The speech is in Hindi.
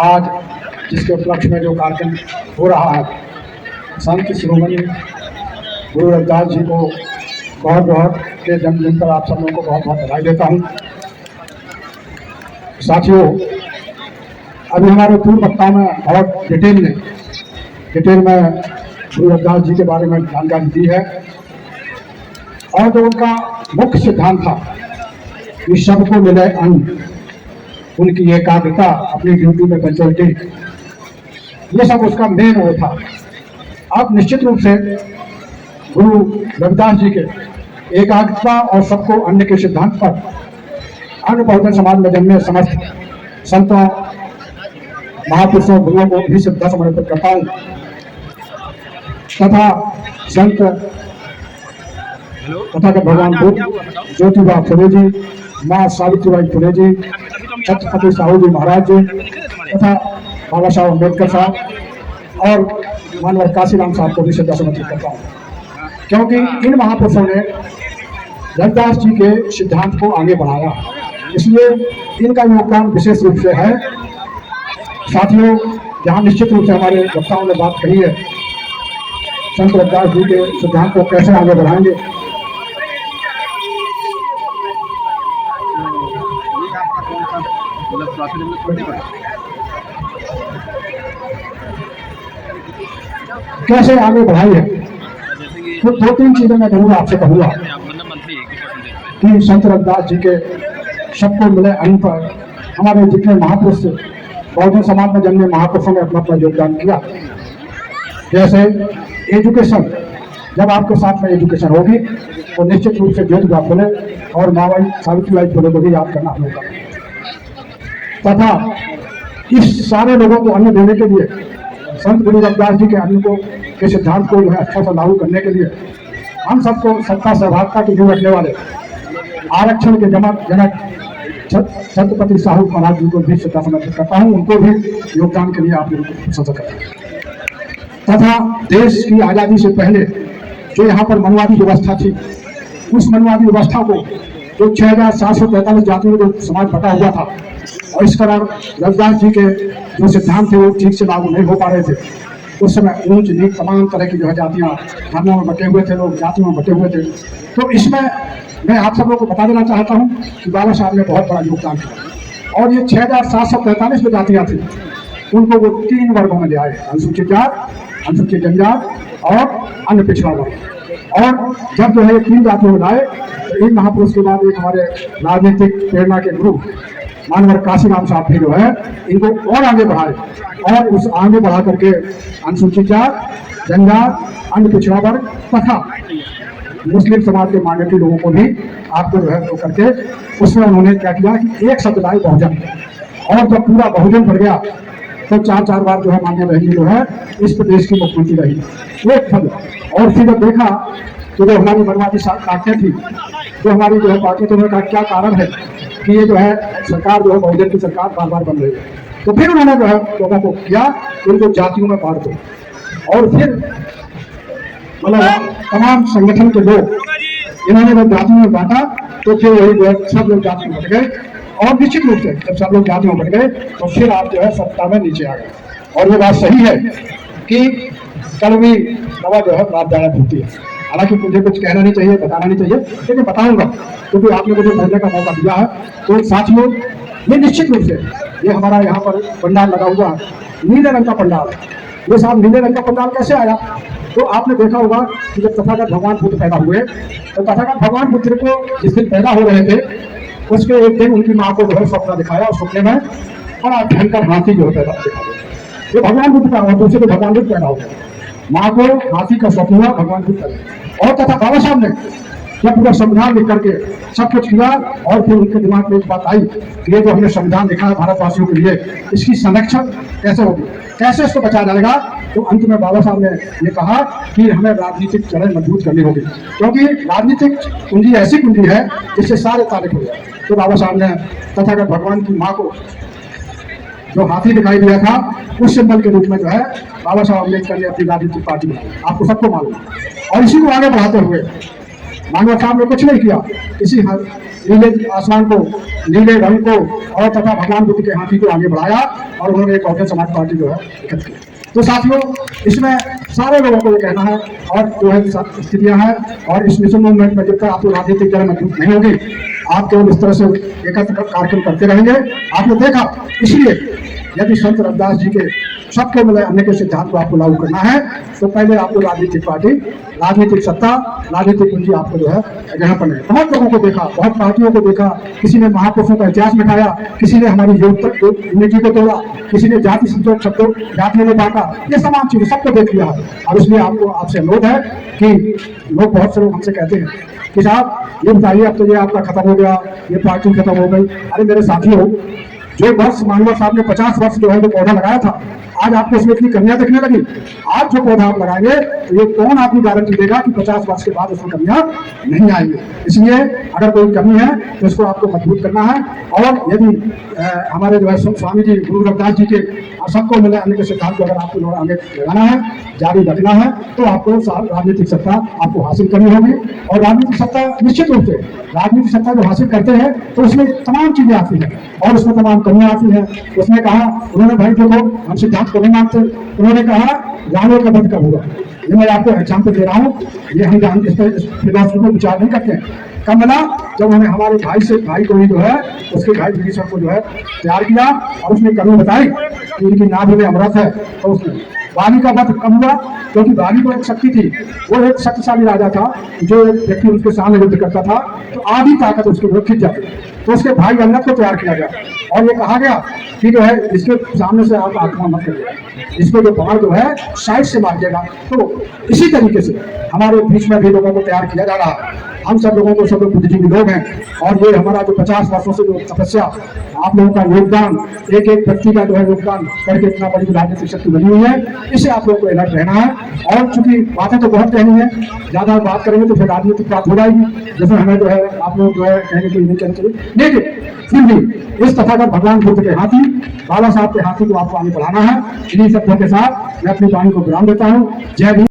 आज जिसके उपलक्ष्य में जो कार्यक्रम हो रहा है, संत शिरोमणि गुरु रविदास जी को बहुत बहुत के जन्मदिन पर आप सब लोगों को बहुत बहुत बधाई देता हूँ। साथियों, अभी हमारे पूर्व वक्ताओं में बहुत डिटेल में गुरु रविदास जी के बारे में जानकारी दी है और जो उनका मुख्य सिद्धांत था कि सबको मिले अन्न, उनकी एकाग्रता, अपनी ड्यूटी में पंचुअलिटी, ये सब उसका मेन वो था। अब निश्चित रूप से गुरु रविदास जी के एकाग्रता और सबको अन्न के सिद्धांत पर अन्य बहुजन समाज में जन्मे समस्त संतों, महापुरुषों, गुरुओं को भी श्रद्धा समर्पित करता हूँ तथा संत तथागत भगवान बुद्ध, ज्योतिबा फुले जी, माँ सावित्रीबाई फुले जी, छत्रपति साहू जी महाराज जी तथा बाबा साहब अम्बेडकर साहब और मानवर काशीराम साहब को भी श्रद्धा समर्पित करता हूँ, क्योंकि इन महापुरुषों ने रविदास जी के सिद्धांत को आगे बढ़ाया, इसलिए इनका योगदान विशेष रूप से है। साथियों, जहाँ निश्चित रूप से हमारे वक्ताओं ने बात कही है, संत रविदास जी के सिद्धांत को कैसे आगे बढ़ाएंगे, कैसे आगे बढ़ाई है, तो दो तीन चीजें मैं जरूर आपसे कहूँगा कि संत रविदास जी के सबको मिले अन्न पर हमारे जितने महापुरुष बहुजन समाज में जन्मे महापुरुषों ने अपना अपना योगदान किया। जैसे एजुकेशन, जब आपके साथ में एजुकेशन होगी तो निश्चित रूप से ज्योतिबा फुले और माँ सावित्रीबाई फुले को भी याद करना होगा तथा इस सारे लोगों को अन्न देने के लिए संत गुरु रविदास जी के अन्न को के सिद्धांत को जो है अच्छा से लागू करने के लिए हम सबको सत्ता सहभागिता की जो रखने वाले आरक्षण के जनक छत्रपति साहू महाराज जी को भी श्रद्धा समर्पित करता हूँ, उनको भी योगदान के लिए आप लोगों को प्रशंसा करता हूँ। तथा देश की आज़ादी से पहले जो यहाँ पर मनवादी व्यवस्था थी, उस मनवादी व्यवस्था को जो 6745 जातियों में जो समाज बटा हुआ था और इस कारण रविदास जी के जो सिद्धांत थे वो ठीक से लागू नहीं हो पा रहे थे। उस समय ऊंच नीच तमाम तरह की जो है जातियाँ धर्मों में बटे हुए थे, लोग जातियों में बटे हुए थे। तो इसमें मैं आप सब लोगों को बता देना चाहता हूँ कि बाबा साहब ने बहुत बड़ा योगदान किया और ये 6745 जो जातियाँ थी उनको वो 3 वर्गों में ले आए, अनुसूचित जात, अनुसूचित जनजात और अन्य पिछड़ा वर्ग। और जब जो है 3 जातियों में लाए तो इन महापुरुष के बाद एक हमारे राजनीतिक प्रेरणा के गुरु मानवर काशीराम साहब भी जो है इनको और आगे बढ़ाए और उस आगे बढ़ा करके अनुसूचित जात, जनजात, अन्य पिछड़ा वर्ग तथा मुस्लिम समाज के माइनॉरिटी लोगों को भी आपको जो है वो करके उसमें उन्होंने क्या किया कि एक शब्द लाए बहुजन, और जब पूरा बहुजन बढ़ गया तो 4 बार जो है माननीय बहन जी जो है इस प्रदेश की मुख्यमंत्री रही, एक शब्द। और फिर जब देखा तो जो हमारी मनवादी ताकतें थी, जो हमारी जो है पार्टी, तो उन्होंने कहा क्या कारण है कि ये जो है सरकार जो है बहुजन की सरकार बार बार बन रही है। तो फिर उन्होंने जो है लोगों को किया इनको जातियों में बांट दो, और फिर मतलब तमाम संगठन के लोग इन्होंने जब जातियों में बांटा तो फिर वही जो है सब लोग जाति में बढ़ गए और निश्चित रूप से जब सब लोग जाति में बढ़ गए तो फिर आप जो है सत्ता में नीचे आ गए। और ये बात सही है कि कड़वी दवा जो है लाभदायक होती है। हालांकि मुझे कुछ कहना नहीं चाहिए, बताना नहीं चाहिए, लेकिन बताऊंगा क्योंकि आपने मुझे बोलने का मौका दिया है। तो साथियों, ये निश्चित रूप से ये हमारा यहाँ पर पंडाल लगा हुआ है, नीले रंग का पंडाल है। ये साहब नीले रंग का पंडाल कैसे आया? तो आपने देखा होगा कि जब तथागत भगवान बुद्ध पैदा हुए तो तथागत भगवान बुद्ध को जिस दिन पैदा हो रहे थे उसके एक दिन उनकी माँ को जो है सपना दिखाया और सपने में बड़ा भयंकर हाथी जो है पैदा दिखा दिया। ये भगवान बुद्ध का हुआ, दूसरे को भगवान बुद्ध पैदा हो गया, माँ को हाथी का स्वप्न हुआ, भगवान बुद्ध पैदा। और तथा बाबा साहब ने जब पूरा संविधान लिख करके सब कुछ किया और फिर उनके दिमाग में एक बात आई कि ये जो हमने संविधान लिखा है भारतवासियों के लिए, इसकी संरक्षण कैसे होगी, कैसे इसको बचाया जाएगा। तो अंत में बाबा साहब ने ये कहा कि हमें राजनीतिक जड़ें मजबूत करनी होगी, क्योंकि राजनीतिक कुंजी ऐसी कुंजी है जिससे सारे ताले खुल जाए। तो बाबा साहब ने तथागत भगवान की माँ को जो हाथी दिखाई दिया था उस सिंबल के रूप में जो है बाबा साहब अम्बेडकर ने अपनी राजनीतिक पार्टी बनाई, आपको सबको मालूम। और इसी को आगे बढ़ाते हुए मानव साहब ने कुछ नहीं किया, इसी नीले आसमान को, नीले रंग को और तथा भगवान बुद्ध के हाथी को आगे बढ़ाया और उन्होंने एक बहुजन समाज पार्टी जो है एकत्र की। तो साथियों, इसमें सारे लोगों को ये कहना है और जो है स्थितियां हैं, और इस मिशन मूवमेंट में जब तक आपको राजनीतिक जड़ मजबूत नहीं होगी, आप केवल इस तरह से एकत्र कार्यक्रम करते रहेंगे। आपने देखा, इसलिए यदि संत रविदास जी के सबके मिले अन्य के सिद्धांत को आपको लागू करना है तो पहले आपको राजनीतिक पार्टी, राजनीतिक सत्ता, राजनीतिक पूंजी आपको जो है ग्रहण करना है। बहुत लोगों को देखा, बहुत पार्टियों को देखा, किसी ने महापुरुषों का इतिहास मिटाया, किसी ने हमारी यूनिटी को तोड़ा, किसी ने जाति संतोष शब्दों जातियों ने बांटा, ये तमाम चीजें सबको देख लिया है। और इसलिए आपको आपसे अनुरोध है कि लोग, बहुत से लोग हमसे कहते हैं कि साहब ये बताइए, अब तो ये आपका खत्म हो गया, ये पार्टी खत्म हो गई। अरे मेरे साथियों, जो वर्ष मानव साहब ने 50 वर्ष जो है वो पौधा लगाया था, आज आपको इसमें इतनी कमियां दिखने लगी। आज जो पौधा आप लगाएंगे तो ये कौन आपकी गारंटी देगा कि 50 वर्ष के बाद उसमें कमियां नहीं आएंगी। इसलिए अगर कोई कमी है तो इसको आपको मजबूत करना है। और यदि हमारे जो है स्वामी जी गुरु रविदास जी के सबको मिले अन्य के सिद्धांत को अगर आपको आगे लगाना है, जारी रखना है, तो आपको राजनीतिक सत्ता आपको हासिल करनी होगी। और राजनीतिक सत्ता निश्चित रूप से, राजनीतिक सत्ता जो हासिल करते हैं तो उसमें तमाम चीजें आती हैं और उसमें तमाम कमियां आती हैं। उसने कहा, उन्होंने भाई देखो हम सिद्धांत को नहीं मानते, उन्होंने कहा जानवर का वध कब हुआ। ये मैं आपको एग्जाम्पल दे रहा हूँ, ये हम जान इस फिलॉसफी को विचार नहीं करते हैं। कब मिला, जब उन्होंने हमारे भाई को ही जो है उसके भाई विभीषण को जो है तैयार किया और उसने कमी बताई कि इनकी नाभि में अमृत है। तो उसने बाली का वध कब हुआ, क्योंकि बाली को एक शक्ति थी, वो एक शक्तिशाली राजा था, जो एक व्यक्ति उसके सामने युद्ध करता था तो आधी ताकत उसके विरुद्ध खिंच जाती। तो उसके भाई अंगद को तैयार किया गया और ये कहा गया कि जो है इसके सामने से आप आक्रमण मत करिएगा, इसको जो बाण जो है साइड से मारिएगा। तो इसी तरीके से हमारे बीच में भी लोगों को तैयार किया जा रहा है। हम सब लोगों को, सब लोग बुद्धिजीवी लोग हैं और ये हमारा जो 50 वर्षों से जो तपस्या, आप लोगों का योगदान, एक एक व्यक्ति का जो है योगदान करके इतना बड़ी राजनीतिक शक्ति बनी हुई है, इससे आप लोगों को अलर्ट रहना है। और चूंकि बातें तो बहुत कहनी है, ज्यादा बात करेंगे तो फिर राजनीतिक बात हो जाएगी, जैसे हमें जो है आप लोग जो है कहने के लिए नहीं कहना चाहिए। लेकिन फिर भी इस तथागत भगवान बुद्ध के हाथी, बाबा साहब के हाथी को आपको आगे बढ़ाना है। इन्हीं शब्दों के साथ मैं अपनी वाणी को विराम देता हूँ। जय भीम।